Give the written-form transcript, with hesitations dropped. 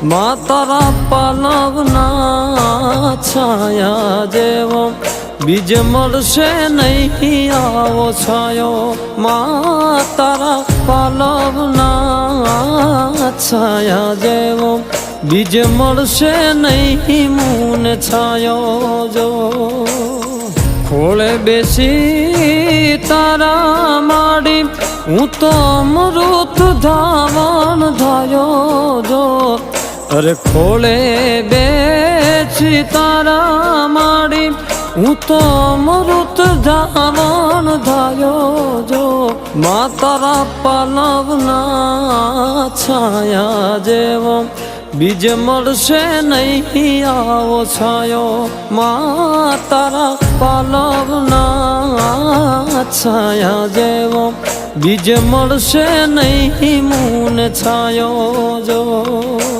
માં તારા પાલવના છાયા જેવો બીજ મળશે નહીં આવો છાયો માં તારા પાલવના છાયા જેવો બીજ મળશે નહીં મૂન છાયો જો ખોળે બેસી તારા માડી હું તો અમૃત ધાવણ ધાયો જો અરે ખોળે બેસી તારા માડી હું તો અમૃત ધાવણ ધાયો જો માં તારા પાલવના છાયા જેવો બીજ મળશે નહીં આવો છાયો માં તારા પાલવના છાયા જેવો બીજ મળશે નહીં મૂન છાયો જો